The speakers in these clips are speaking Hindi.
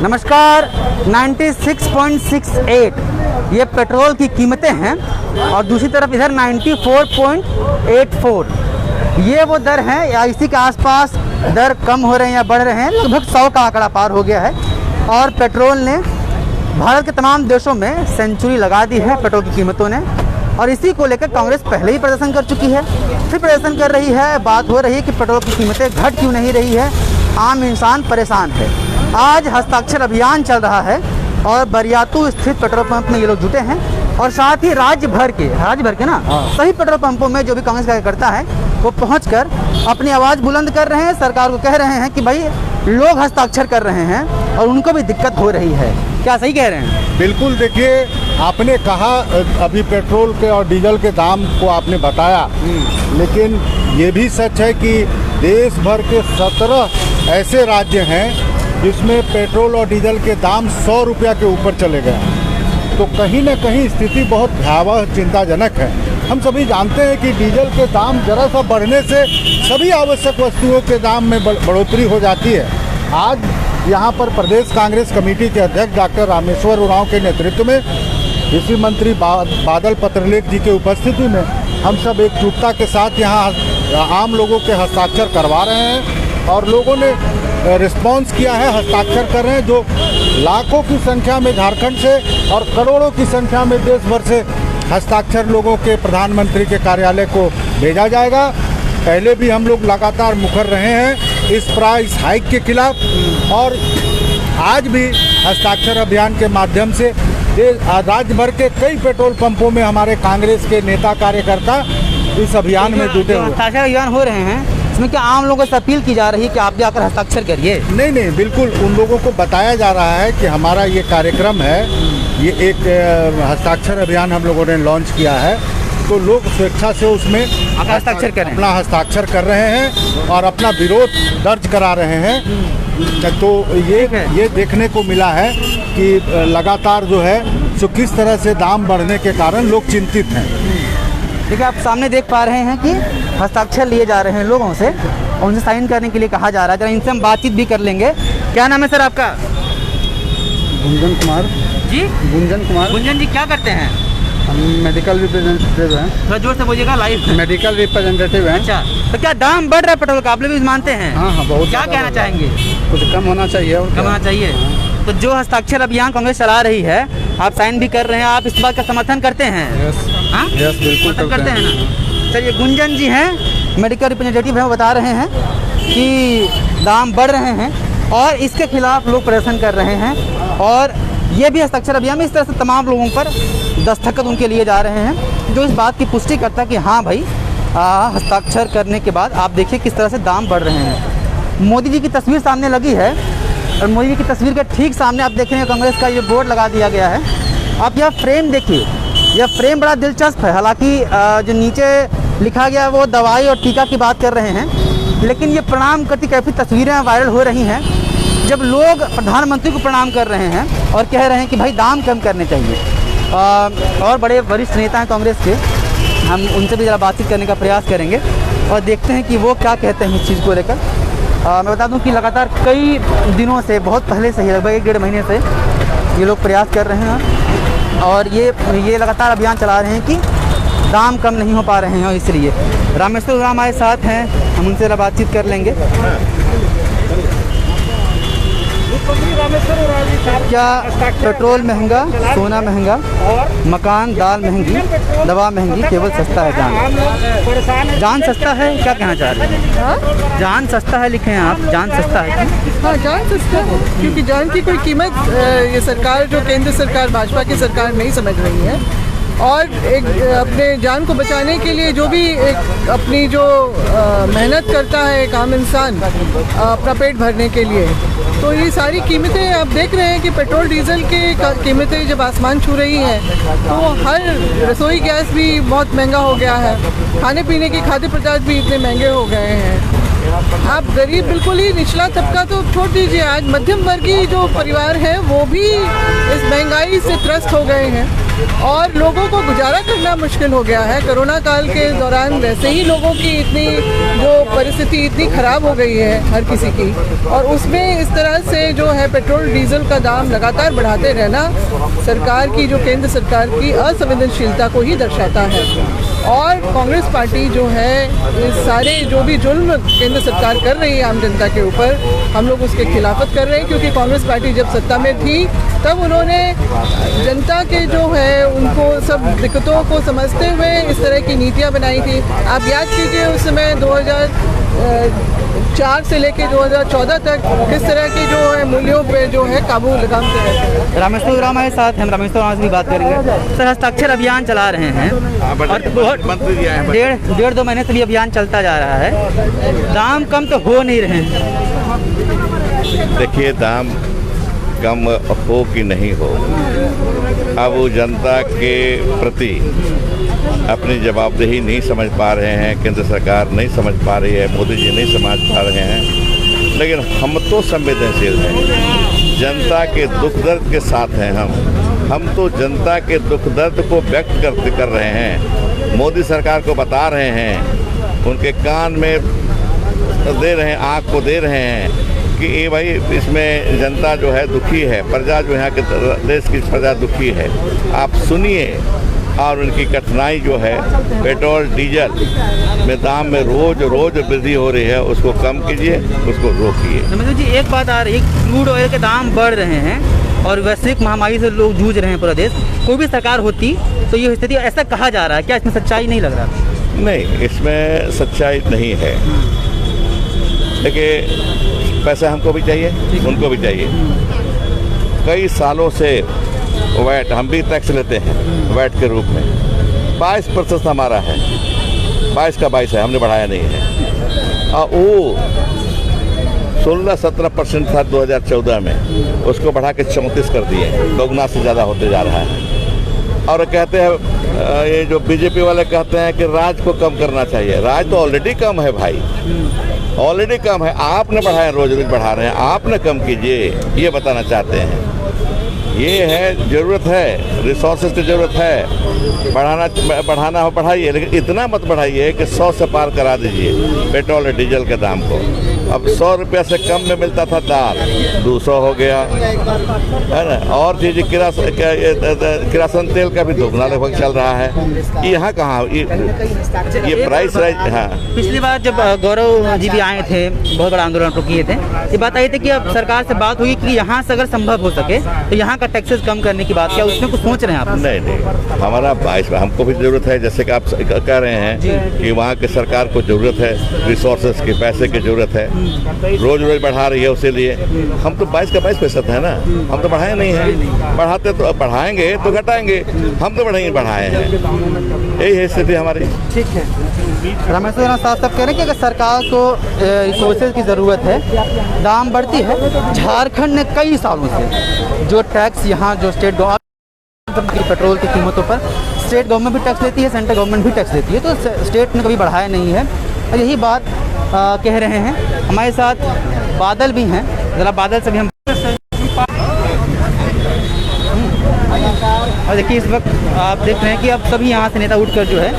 नमस्कार। 96.68 ये पेट्रोल की कीमतें हैं और दूसरी तरफ इधर 94.84 ये वो दर हैं या इसी के आसपास दर कम हो रहे हैं या बढ़ रहे हैं। लगभग 100 का आंकड़ा पार हो गया है और पेट्रोल ने भारत के तमाम देशों में सेंचुरी लगा दी है पेट्रोल की कीमतों ने। और इसी को लेकर कांग्रेस पहले ही प्रदर्शन कर चुकी है, फिर प्रदर्शन कर रही है। बात हो रही है कि पेट्रोल की कीमतें घट क्यों नहीं रही है, आम इंसान परेशान है। आज हस्ताक्षर अभियान चल रहा है और बरियातू स्थित पेट्रोल पंप में ये लोग जुटे हैं और साथ ही राज्य भर के ना सभी पेट्रोल पंपों में जो भी कांग्रेस कार्यकर्ता है वो पहुंचकर अपनी आवाज़ बुलंद कर रहे हैं। सरकार को कह रहे हैं कि भाई लोग हस्ताक्षर कर रहे हैं और उनको भी दिक्कत हो रही है। क्या सही कह रहे हैं? बिल्कुल। देखिए, आपने कहा अभी पेट्रोल के और डीजल के दाम को आपने बताया, लेकिन ये भी सच है कि देश भर के 17 ऐसे राज्य हैं जिसमें पेट्रोल और डीजल के दाम 100 रुपया के ऊपर चले गए। तो कहीं ना कहीं स्थिति बहुत भयावह चिंताजनक है। हम सभी जानते हैं कि डीजल के दाम जरा सा बढ़ने से सभी आवश्यक वस्तुओं के दाम में बढ़ोतरी हो जाती है। आज यहाँ पर प्रदेश कांग्रेस कमेटी के अध्यक्ष डॉक्टर रामेश्वर उरांव के नेतृत्व में कृषि मंत्री बादल पत्रलेख जी के उपस्थिति में हम सब एकजुटता के साथ यहाँ आम लोगों के हस्ताक्षर करवा रहे हैं और लोगों ने रिस्पॉन्स किया है, हस्ताक्षर कर रहे हैं। जो लाखों की संख्या में झारखंड से और करोड़ों की संख्या में देश भर से हस्ताक्षर लोगों के प्रधानमंत्री के कार्यालय को भेजा जाएगा। पहले भी हम लोग लगातार मुखर रहे हैं इस प्राइस हाइक के खिलाफ और आज भी हस्ताक्षर अभियान के माध्यम से राज्य भर के कई पेट्रोल पंपों में हमारे कांग्रेस के नेता कार्यकर्ता इस अभियान में जुटे हुए। हस्ताक्षर अभियान हो रहे हैं, इसमें क्या आम लोगों से अपील की जा रही है कि आप भी आकर हस्ताक्षर करिए? नहीं, बिल्कुल उन लोगों को बताया जा रहा है कि हमारा ये कार्यक्रम है, ये एक हस्ताक्षर अभियान हम लोगों ने लॉन्च किया है, तो लोग स्वेच्छा से उसमें हस्ताक्षर करें, अपना हस्ताक्षर कर रहे हैं और अपना विरोध दर्ज करा रहे हैं। तो ये देखने को मिला है कि लगातार जो है सो किस तरह से दाम बढ़ने के कारण लोग चिंतित हैं। देखिए, आप सामने देख पा रहे हैं कि हस्ताक्षर लिए जा रहे हैं लोगों से और उनसे साइन करने के लिए कहा जा रहा है। जरा इनसे हम बातचीत भी कर लेंगे। क्या नाम है सर आपका? गुंजन कुमार जी। गुंजन कुमार। गुंजन जी, क्या करते हैं? हम मेडिकल रिप्रेजेंटेटिव हैं। थोड़ा जोर से बोलिएगा, लाइव। मेडिकल रिप्रेजेंटेटिव हैं। अच्छा, तो क्या दाम बढ़ रहा है पेट्रोल का? आप लोग भी मानते हैं? हाँ, बहुत। क्या कहना चाहेंगे? कुछ कम होना चाहिए और कम होना चाहिए। तो जो हस्ताक्षर अभियान कांग्रेस चला रही है, आप साइन भी कर रहे हैं, आप इस बात का समर्थन करते हैं? यस, बिल्कुल करते हैं ना। चलिए, गुंजन जी हैं, मेडिकल रिप्रेजेंटेटिव हैं, वो बता रहे हैं कि दाम बढ़ रहे हैं और इसके खिलाफ लोग प्रदर्शन कर रहे हैं और ये भी हस्ताक्षर अभियान में इस तरह से तमाम लोगों पर दस्तखत उनके लिए जा रहे हैं जो इस बात की पुष्टि करता है कि हाँ भाई, हस्ताक्षर करने के बाद आप देखिए किस तरह से दाम बढ़ रहे हैं। मोदी जी की तस्वीर सामने लगी है और मोदी जी की तस्वीर के ठीक सामने आप देखेंगे कांग्रेस का ये बोर्ड लगा दिया गया है। आप यह फ्रेम देखिए, यह फ्रेम बड़ा दिलचस्प है। हालांकि जो नीचे लिखा गया है वो दवाई और टीका की बात कर रहे हैं, लेकिन ये प्रणाम करती काफ़ी तस्वीरें वायरल हो रही हैं जब लोग प्रधानमंत्री को प्रणाम कर रहे हैं और कह रहे हैं कि भाई दाम कम करने चाहिए। और बड़े वरिष्ठ नेता हैं कांग्रेस के, हम उनसे भी ज़रा बातचीत करने का प्रयास करेंगे और देखते हैं कि वो क्या कहते हैं इस चीज़ को लेकर। मैं बता दूं कि लगातार कई दिनों से, बहुत पहले से ही, लगभग 1-1.5 महीने से ये लोग प्रयास कर रहे हैं और ये लगातार अभियान चला रहे हैं कि दाम कम नहीं हो पा रहे हैं। और इसलिए रामेश्वर उरांव हमारे साथ हैं, हम उनसे ज़रा बातचीत कर लेंगे। क्या पेट्रोल महंगा, सोना महंगा, मकान दाल महंगी, दवा महंगी, केवल सस्ता है जान सस्ता है? क्या कहना चाह रहे हैं? जान सस्ता है लिखे हैं आप, जान सस्ता है? हाँ, जान सस्ता है क्योंकि जान की कोई कीमत ये सरकार, जो केंद्र सरकार भाजपा की सरकार नहीं समझ रही है और एक अपने जान को बचाने के लिए जो भी एक अपनी जो मेहनत करता है एक आम इंसान अपना पेट भरने के लिए, तो ये सारी कीमतें आप देख रहे हैं कि पेट्रोल डीजल की कीमतें जब आसमान छू रही हैं तो हर रसोई गैस भी बहुत महंगा हो गया है, खाने पीने के खाद्य पदार्थ भी इतने महंगे हो गए हैं। आप गरीब, बिल्कुल ही निचला तबका तो छोड़ दीजिए, आज मध्यम वर्गीय जो परिवार हैं वो भी इस महंगाई से त्रस्त हो गए हैं। और लोगों को गुजारा करना मुश्किल हो गया है। कोरोना काल के दौरान वैसे ही लोगों की इतनी जो परिस्थिति इतनी ख़राब हो गई है हर किसी की, और उसमें इस तरह से जो है पेट्रोल डीजल का दाम लगातार बढ़ाते रहना सरकार की, जो केंद्र सरकार की असंवेदनशीलता को ही दर्शाता है। और कांग्रेस पार्टी जो है इस सारे जो भी जुल्म केंद्र सरकार कर रही है आम जनता के ऊपर, हम लोग उसके खिलाफत कर रहे हैं, क्योंकि कांग्रेस पार्टी जब सत्ता में थी तब उन्होंने जनता के जो है उनको सब दिक्कतों को समझते हुए इस तरह की नीतियां बनाई थी। आप याद कीजिए उस समय 2004 से लेकर 2014 तक किस तरह की जो है मूल्यों पे जो है काबू लगाते हैं। रामेश्वर उरांव हमारे साथ, हम रामेश्वर उरांव से भी बात करेंगे। सर, हस्ताक्षर अभियान चला रहे हैं और डेढ़ दो महीने से भी अभियान चलता जा रहा है, दाम कम तो हो नहीं रहे हैं। देखिए, दाम कम हो कि नहीं हो, अब वो जनता के प्रति अपनी जवाबदेही नहीं समझ पा रहे हैं, केंद्र सरकार नहीं समझ पा रही है, मोदी जी नहीं समझ पा रहे हैं। लेकिन हम तो संवेदनशील हैं, जनता के दुख दर्द के साथ हैं। हम तो जनता के दुख दर्द को व्यक्त कर रहे हैं, मोदी सरकार को बता रहे हैं, उनके कान में दे रहे हैं, आँख को दे रहे हैं कि ये भाई इसमें जनता जो है दुखी है, प्रजा जो यहाँ के देश की प्रजा दुखी है, आप सुनिए। और उनकी कठिनाई जो है पेट्रोल डीजल में दाम में रोज वृद्धि हो रही है, उसको कम कीजिए, उसको रोकिए। नमस्ते जी, एक बात आ रही है, क्रूड ऑयल के दाम बढ़ रहे हैं और वैश्विक महामारी से लोग जूझ रहे हैं पूरा देश। कोई भी सरकार होती तो ये स्थिति, ऐसा कहा जा रहा है, क्या इसमें सच्चाई नहीं लग रहा? नहीं, इसमें सच्चाई नहीं है। देखिए, पैसा हमको भी चाहिए, उनको भी चाहिए। कई सालों से वैट, हम भी टैक्स लेते हैं वैट के रूप में, 22% हमारा है, 22 का 22 है, हमने बढ़ाया नहीं है। और वो 16-17% था 2014 में, उसको बढ़ा के 34 कर दिए, दोगुना से ज़्यादा होते जा रहा है। और कहते हैं, ये जो बीजेपी वाले कहते हैं कि राज को कम करना चाहिए। राज तो ऑलरेडी कम है भाई, ऑलरेडी कम है, आपने बढ़ाया, रोज बढ़ा रहे हैं, आपने कम कीजिए, ये बताना चाहते हैं। ये है, ज़रूरत है, रिसोर्सेज की ज़रूरत है, बढ़ाना हो बढ़ाइए, लेकिन इतना मत बढ़ाइए कि 100 से पार करा दीजिए पेट्रोल और डीजल के दाम को। अब 100 रुपया से कम में मिलता था दाल, 200 हो गया, है ना। और चीज़ किरासन तेल का भी दोगुना लगभग चल रहा है। यहाँ कहाँ ये प्राइस राइज। हाँ, पिछली बार जब गौरव जी भी आए थे, बहुत बड़ा आंदोलन तो किए थे, ये बात आई थी कि अब सरकार से बात हुई कि यहाँ से अगर संभव हो सके तो यहाँ का टैक्सेस कम करने की बात, क्या उसमें कुछ सोच रहे हैं आप? नहीं, हमारा 22, हमको भी ज़रूरत है, जैसे कि आप कह रहे हैं कि वहाँ की सरकार को ज़रूरत है, रिसोर्सेज की, पैसे की ज़रूरत है, रोज बढ़ा रही है, उसी लिए हम तो 22 का 22% है ना, हम तो बढ़ाए नहीं है। बढ़ाते तो बढ़ाएंगे तो घटाएंगे, हम तो बढ़ाए हैं, यही है स्थिति हमारी। ठीक है, रामेश्वर साहब कह रहे हैं कि अगर सरकार को रिसोर्सेज की ज़रूरत है, दाम बढ़ती है। झारखंड ने कई सालों से जो टैक्स यहाँ जो स्टेट गवर्नमेंट की पेट्रोल की कीमतों पर स्टेट गवर्नमेंट भी टैक्स लेती है, सेंट्रल गवर्नमेंट भी टैक्स लेती है, तो स्टेट ने कभी बढ़ाया नहीं है। और यही बात कह रहे हैं। हमारे साथ बादल भी हैं, ज़रा बादल से भी हम। और देखिए, इस वक्त आप देख रहे हैं कि अब सभी यहाँ से नेता उठकर जो है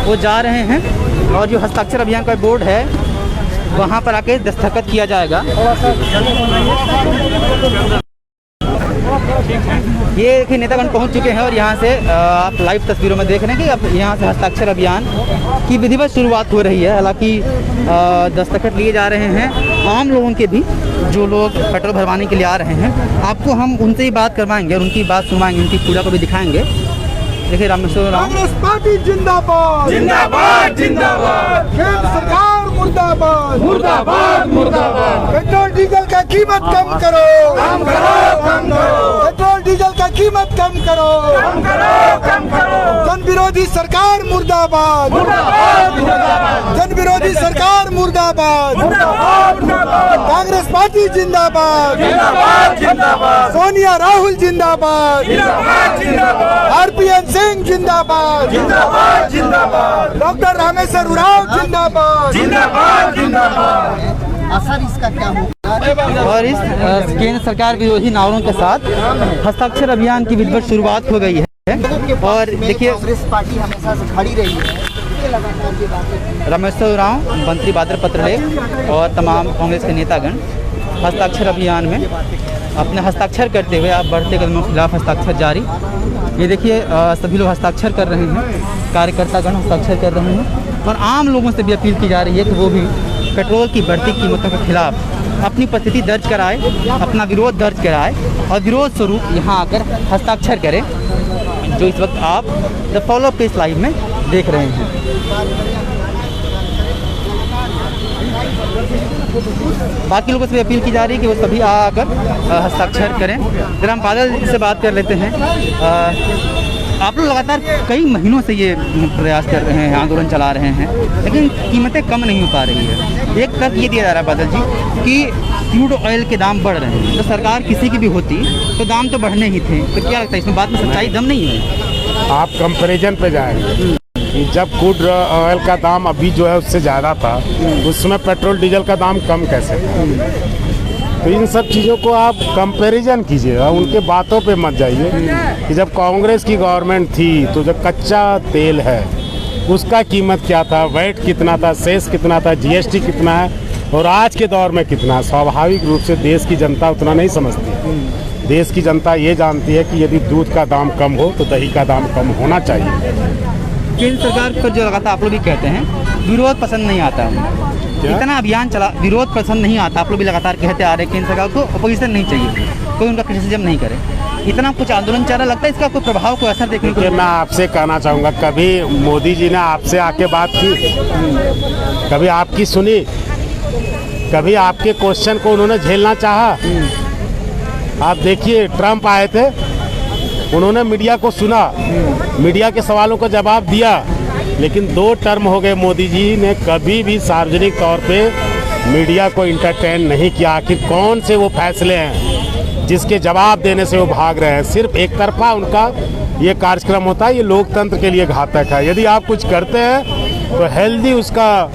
वो जा रहे हैं, और जो हस्ताक्षर अभियान का बोर्ड है वहाँ पर आके दस्तखत किया जाएगा। ये देखिए, नेतागण पहुंच चुके हैं और यहाँ से आप लाइव तस्वीरों में देख रहे हैं कि अब यहाँ से हस्ताक्षर अभियान की विधिवत शुरुआत हो रही है। हालांकि दस्तखत लिए जा रहे हैं आम लोगों के भी, जो लोग पेट्रोल भरवाने के लिए आ रहे हैं। आपको हम उनसे ही बात करवाएंगे और उनकी बात सुनवाएंगे, उनकी पूजा को भी दिखाएंगे। देखिए, रामेश्वर कांग्रेस पार्टी जिंदाबाद, जिंदाबाद, जिंदाबाद, केंद्र सरकार मुर्दाबाद, मुर्दाबाद, मुर्दाबाद। पेट्रोल डीजल का कीमत कम करो, कम करो, कम करो। पेट्रोल डीजल का कीमत कम करो, कम करो, कम करो। जन विरोधी सरकार मुर्दाबाद, मुर्दाबाद, मुर्दाबाद। जन विरोधी सरकार मुर्दाबाद, मुर्दाबाद, मुर्दाबाद। कांग्रेस पार्टी जिंदाबाद, जिंदाबाद, जिंदाबाद। सोनिया राहुल जिंदाबाद, जिंदाबाद, जिंदाबाद। आरपीएन सिंह जिंदाबाद, जिंदाबाद, जिंदाबाद। डॉक्टर रामेश्वर उरांव जिंदाबाद, जिंदाबाद, जिंदाबाद। असर इसका क्या होगा? और इस केंद्र सरकार विरोधी नारों के साथ हस्ताक्षर अभियान की विधिवत शुरुआत हो गई है। और देखिए कांग्रेस पार्टी हमेशा से खड़ी रही है, ये लगातार ये बातें रामेश्वर उरांव, मंत्री बादल पत्रलेख और तमाम कांग्रेस के नेतागण हस्ताक्षर अभियान में अपने हस्ताक्षर करते हुए आप बढ़ते कदमों के खिलाफ हस्ताक्षर जारी। ये देखिए सभी लोग हस्ताक्षर कर रहे हैं, कार्यकर्तागण हस्ताक्षर कर रहे हैं और आम लोगों से भी अपील की जा रही है कि वो भी पेट्रोल की बढ़ती कीमतों के खिलाफ अपनी उपस्थिति दर्ज कराए, अपना विरोध दर्ज कराए और विरोध स्वरूप यहाँ आकर हस्ताक्षर करें, जो इस वक्त आप the follow up page live में देख रहे हैं। बाकी लोगों से भी अपील की जा रही है कि वो सभी आकर हस्ताक्षर करें। जरा हम बादल से बात कर लेते हैं। आप लोग लगातार कई महीनों से ये प्रयास कर रहे हैं, आंदोलन चला रहे हैं, लेकिन कीमतें कम नहीं हो पा रही है। एक तर्क ये दिया जा रहा है बादल जी कि क्रूड ऑयल के दाम बढ़ रहे हैं, तो सरकार किसी की भी होती तो दाम तो बढ़ने ही थे। तो क्या लगता है इसमें बात में सच्चाई दम नहीं है? आप कंपैरिजन पे जाएंगे कि जब क्रूड ऑयल का दाम अभी जो है उससे ज़्यादा था, उसमें पेट्रोल डीजल का दाम कम कैसे था? तो इन सब चीज़ों को आप कंपैरिजन कीजिएगा, उनके बातों पे मत जाइए कि जब कांग्रेस की गवर्नमेंट थी तो जो कच्चा तेल है उसका कीमत क्या था, वैट कितना था, सेस कितना था, जीएसटी कितना है और आज के दौर में कितना है। स्वाभाविक रूप से देश की जनता उतना नहीं समझती। देश की जनता ये जानती है कि यदि दूध का दाम कम हो तो दही का दाम कम होना चाहिए। केंद्र सरकार पर जो लगातार आप लोग भी कहते हैं विरोध पसंद नहीं आता है, इतना अभियान चला, विरोध पसंद नहीं आता, आप लोग भी लगातार कहते आ रहे हैं केंद्र सरकार को अपोजिशन नहीं चाहिए, कोई उनका क्रिटिसिज्म नहीं करे, इतना कुछ आंदोलन चल रहा, लगता है इसका कोई प्रभाव, कोई असर देखने को? मैं आपसे कहना चाहूँगा, कभी मोदी जी ने आपसे आके बात की, कभी आपकी सुनी, कभी आपके क्वेश्चन को उन्होंने झेलना चाहा? आप देखिए ट्रम्प आए थे, उन्होंने मीडिया को सुना, मीडिया के सवालों का जवाब दिया, लेकिन 2 टर्म हो गए मोदी जी ने कभी भी सार्वजनिक तौर पे मीडिया को इंटरटेन नहीं किया। आखिर कौन से वो फैसले हैं जिसके जवाब देने से वो भाग रहे हैं? सिर्फ एक तरफा उनका ये कार्यक्रम होता है, ये लोकतंत्र के लिए घातक है। यदि आप कुछ करते हैं तो हेल्दी उसका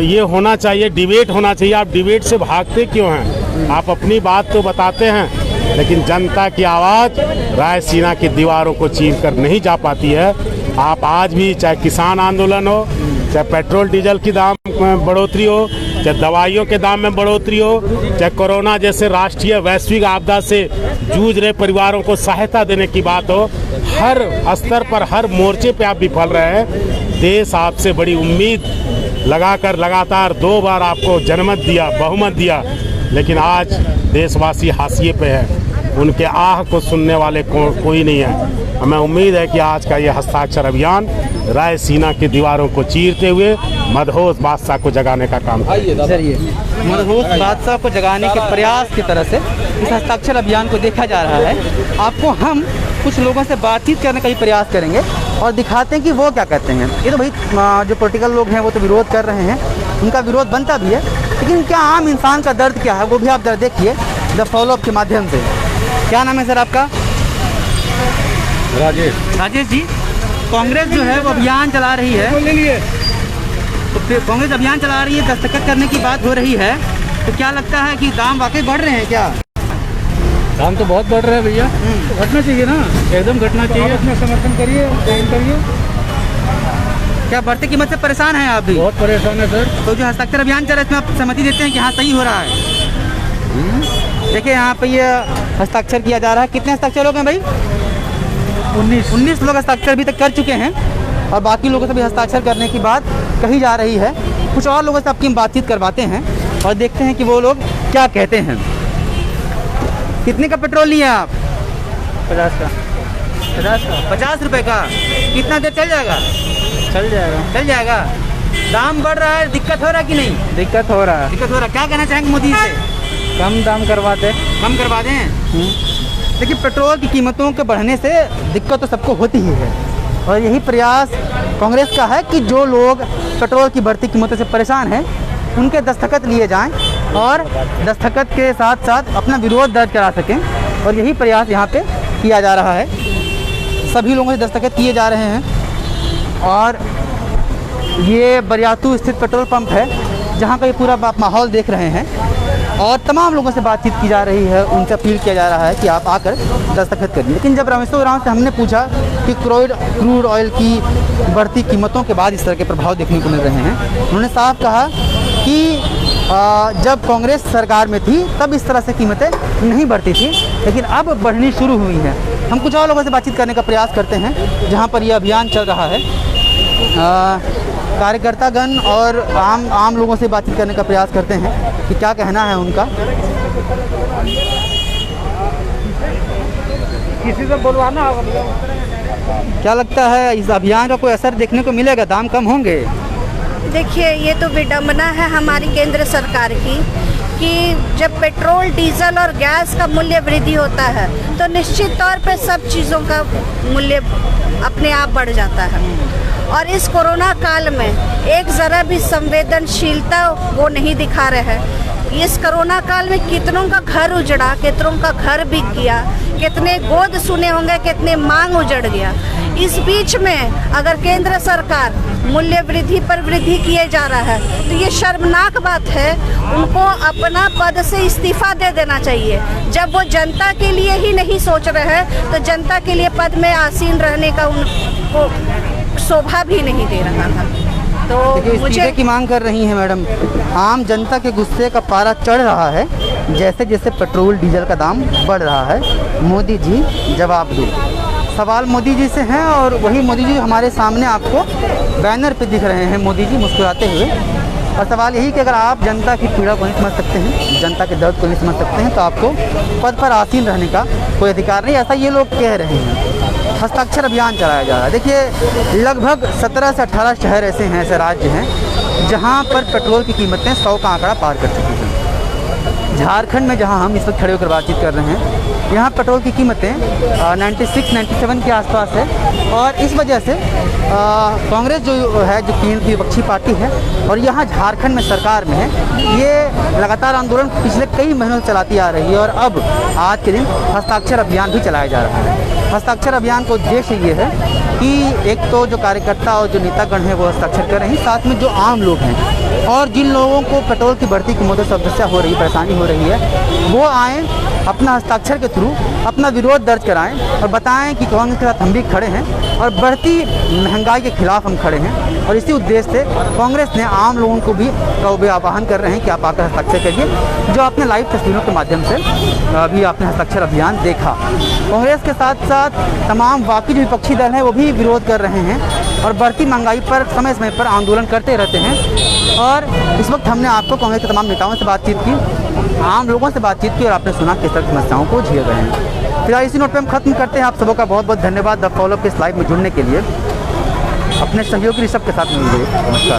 ये होना चाहिए, डिबेट होना चाहिए। आप डिबेट से भागते क्यों हैं? आप अपनी बात तो बताते हैं, लेकिन जनता की आवाज़ रायसीना की दीवारों को चीर कर नहीं जा पाती है। आप आज भी चाहे किसान आंदोलन हो, चाहे पेट्रोल डीजल की दाम में बढ़ोतरी हो, चाहे दवाइयों के दाम में बढ़ोतरी हो, चाहे कोरोना जैसे राष्ट्रीय वैश्विक आपदा से जूझ रहे परिवारों को सहायता देने की बात हो, हर स्तर पर हर मोर्चे पे आप विफल रहे हैं। देश आपसे बड़ी उम्मीद लगाकर लगातार 2 बार आपको जनमत दिया, बहुमत दिया, लेकिन आज देशवासी हाशिए पे है, उनके आह को सुनने वाले कोई नहीं है। हमें उम्मीद है कि आज का ये हस्ताक्षर अभियान रायसीना की दीवारों को चीरते हुए मदहोश बादशाह को जगाने का काम करेगा। चलिए, मदहोश बादशाह को जगाने के प्रयास की तरह से इस हस्ताक्षर अभियान को देखा जा रहा है। आपको हम कुछ लोगों से बातचीत करने का भी प्रयास करेंगे और दिखाते हैं कि वो क्या कहते हैं। ये तो भाई जो पॉलिटिकल लोग हैं वो तो विरोध कर रहे हैं, उनका विरोध बनता भी है, लेकिन क्या आम इंसान का दर्द क्या है वो भी आप जरा देखिए द फॉलो अप के माध्यम से। क्या नाम है सर आपका? राजेश जी, कांग्रेस जो है वो अभियान चला रही है, तो फिर कांग्रेस अभियान चला रही है, दस्तखत करने की बात हो रही है, तो क्या लगता है कि दाम वाकई बढ़ रहे हैं क्या? दाम तो बहुत बढ़ रहा है भैया, घटना चाहिए ना, एकदम घटना चाहिए। अपना समर्थन करिए, करिए। क्या बढ़ती कीमत से परेशान हैं आप भी? बहुत परेशान है सर। तो जो हस्ताक्षर अभियान चल रहा है इसमें आप सहमति देते हैं कि हाँ सही हो रहा है? देखिए यहाँ पे ये हस्ताक्षर किया जा रहा है। कितने हस्ताक्षर हो गए भाई? 19 लोग हस्ताक्षर अभी तक कर चुके हैं और बाकी लोगों से भी हस्ताक्षर करने की बात कही जा रही है। कुछ और लोगों से आपकी हम बातचीत करवाते हैं और देखते हैं कि वो लोग क्या कहते हैं। कितने का पेट्रोल लिए आप? 50 का। 50 रुपये का। कितना देर चल जाएगा? चल जाएगा। दाम बढ़ रहा है, दिक्कत हो रहा है कि नहीं? दिक्कत हो रहा है। क्या कहना चाहेंगे मोदी से? कम दाम करवा दें। देखिए, पेट्रोल की कीमतों के बढ़ने से दिक्कत तो सबको होती ही है और यही प्रयास कांग्रेस का है कि जो लोग पेट्रोल की बढ़ती कीमतों से परेशान हैं उनके दस्तखत लिए जाएं और दस्तखत के साथ साथ अपना विरोध दर्ज करा सकें, और यही प्रयास यहाँ पे किया जा रहा है। सभी लोगों से दस्तखत किए जा रहे हैं और ये बरियातू स्थित पेट्रोल पंप है जहाँ का ये पूरा आप माहौल देख रहे हैं। और तमाम लोगों से बातचीत की जा रही है, उनसे अपील किया जा रहा है कि आप आकर दस्तखत करिए। लेकिन जब रामेश्वर उरांव से हमने पूछा कि क्रूड ऑयल की बढ़ती कीमतों के बाद इस तरह के प्रभाव देखने को मिल रहे हैं, उन्होंने साफ कहा कि जब कांग्रेस सरकार में थी तब इस तरह से कीमतें नहीं बढ़ती थी, लेकिन अब बढ़नी शुरू हुई हैं। हम कुछ और लोगों से बातचीत करने का प्रयास करते हैं जहां पर यह अभियान चल रहा है। कार्यकर्तागण और आम लोगों से बातचीत करने का प्रयास करते हैं कि क्या कहना है उनका। किसी से बोलवाना। क्या लगता है इस अभियान का कोई असर देखने को मिलेगा, दाम कम होंगे? देखिए, ये तो विडम्बना है हमारी केंद्र सरकार की कि जब पेट्रोल, डीजल और गैस का मूल्य वृद्धि होता है तो निश्चित तौर पे सब चीज़ों का मूल्य अपने आप बढ़ जाता है। और इस कोरोना काल में एक ज़रा भी संवेदनशीलता वो नहीं दिखा रहे हैं। इस कोरोना काल में कितनों का घर उजड़ा, कितनों का घर बिक गया, कितने गोद सुने होंगे, कितने मांग उजड़ गया। इस बीच में अगर केंद्र सरकार मूल्य वृद्धि पर वृद्धि किए जा रहा है तो ये शर्मनाक बात है। उनको अपना पद से इस्तीफा दे देना चाहिए। जब वो जनता के लिए ही नहीं सोच रहे हैं तो जनता के लिए पद में आसीन रहने का उनको शोभा भी नहीं दे रहा था। तो इस्तीफे की मांग कर रही हैं मैडम। आम जनता के गुस्से का पारा चढ़ रहा है जैसे जैसे पेट्रोल डीजल का दाम बढ़ रहा है। मोदी जी जवाब दो। सवाल मोदी जी से हैं और वही मोदी जी हमारे सामने आपको बैनर पे दिख रहे हैं, मोदी जी मुस्कुराते हुए। और सवाल यही कि अगर आप जनता की पीड़ा को नहीं समझ सकते हैं, जनता के दर्द को नहीं समझ सकते हैं, तो आपको पद पर आसीन रहने का कोई अधिकार नहीं, ऐसा ये लोग कह रहे हैं। हस्ताक्षर अभियान चलाया जा रहा है। देखिए, लगभग 17 से 18 शहर ऐसे हैं, ऐसे राज्य हैं जहाँ पर पेट्रोल की कीमतें 100 का आंकड़ा पार कर चुकी हैं। झारखंड में जहाँ हम इस वक्त खड़े होकर बातचीत कर रहे हैं, यहाँ पेट्रोल की कीमतें 96-97 के आसपास है। और इस वजह से कांग्रेस जो है, जो केंद्र की विपक्षी पार्टी है और यहाँ झारखंड में सरकार में है, ये लगातार आंदोलन पिछले कई महीनों से चलाती आ रही है। और अब आज के दिन हस्ताक्षर अभियान भी चलाया जा रहा है। हस्ताक्षर अभियान का उद्देश्य ये है कि एक तो जो कार्यकर्ता और जो नेतागण हैं वो हस्ताक्षर कर रहे हैं, साथ में जो आम लोग हैं और जिन लोगों को पेट्रोल की बढ़ती कीमतों से समस्या हो रही है, परेशानी हो रही है, वो आएँ, अपना हस्ताक्षर के थ्रू अपना विरोध दर्ज कराएं और बताएं कि कांग्रेस के साथ हम भी खड़े हैं और बढ़ती महंगाई के खिलाफ हम खड़े हैं। और इसी उद्देश्य से कांग्रेस ने आम लोगों को भी आह्वान कर रहे हैं कि आप आकर हस्ताक्षर करिए। जो आपने लाइव तस्वीरों के माध्यम से अभी आपने हस्ताक्षर अभियान देखा, कांग्रेस के साथ साथ तमाम बाकी जो विपक्षी दल हैं वो भी विरोध कर रहे हैं और बढ़ती महंगाई पर समय समय पर आंदोलन करते रहते हैं। और इस वक्त हमने आपको कांग्रेस के तमाम नेताओं से बातचीत की, आम लोगों से बातचीत की और आपने सुना किस तरह की समस्याओं को झेल रहे हैं। फिलहाल इसी नोट पे हम खत्म करते हैं। आप सबों का बहुत बहुत धन्यवाद द फॉलोअप के इस लाइव में जुड़ने के लिए। अपने सहयोगी ऋषभ के साथ मिलिए। नमस्कार।